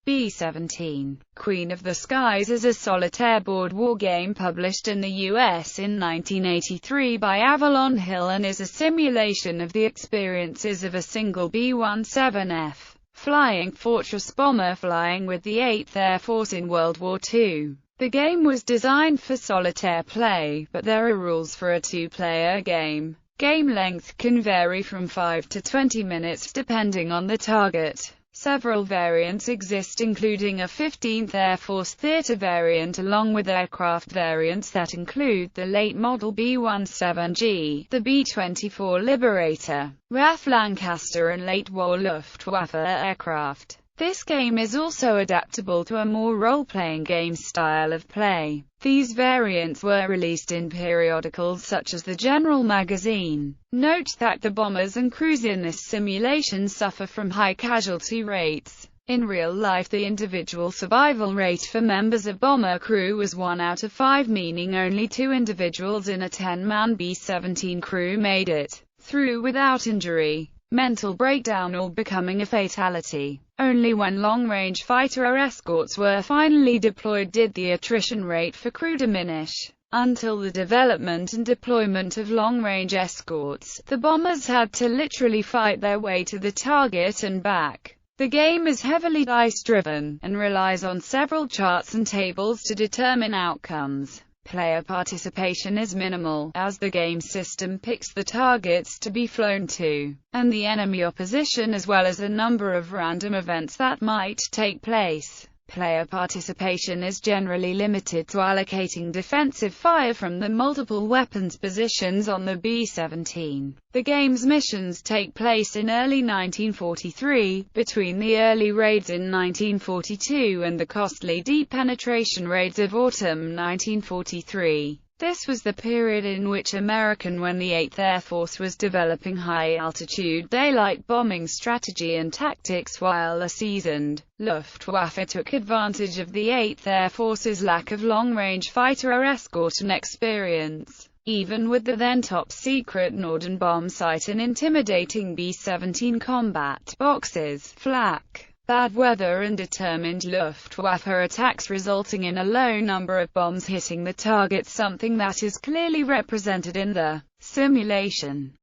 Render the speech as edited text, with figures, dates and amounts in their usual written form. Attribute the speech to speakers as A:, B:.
A: B-17, Queen of the Skies is a solitaire board wargame published in the US in 1983 by Avalon Hill and is a simulation of the experiences of a single B-17F Flying Fortress Bomber flying with the 8th Air Force in World War II. The game was designed for solitaire play, but there are rules for a two-player game. Game length can vary from 5 to 20 minutes depending on the target. Several variants exist, including a 15th Air Force Theater variant along with aircraft variants that include the late-model B-17G, the B-24 Liberator, RAF Lancaster and late-war Luftwaffe aircraft. This game is also adaptable to a more role-playing game style of play. These variants were released in periodicals such as the General magazine. Note that the bombers and crews in this simulation suffer from high casualty rates. In real life, the individual survival rate for members of bomber crew was 1 out of 5, meaning only 2 individuals in a 10-man B-17 crew made it through without injury, mental breakdown or becoming a fatality. Only when long-range fighter escorts were finally deployed did the attrition rate for crew diminish. Until the development and deployment of long-range escorts, the bombers had to literally fight their way to the target and back. The game is heavily dice-driven, and relies on several charts and tables to determine outcomes. Player participation is minimal, as the game system picks the targets to be flown to, and the enemy opposition as well as a number of random events that might take place. Player participation is generally limited to allocating defensive fire from the multiple weapons positions on the B-17. The game's missions take place in early 1943, between the early raids in 1942 and the costly deep penetration raids of autumn 1943. This was the period in which when the 8th Air Force was developing high-altitude daylight bombing strategy and tactics, while a seasoned Luftwaffe took advantage of the 8th Air Force's lack of long-range fighter escort and experience. Even with the then top-secret Norden bomb sight and intimidating B-17 combat boxes, flak, bad weather and determined Luftwaffe attacks resulting in a low number of bombs hitting the target, something that is clearly represented in the simulation.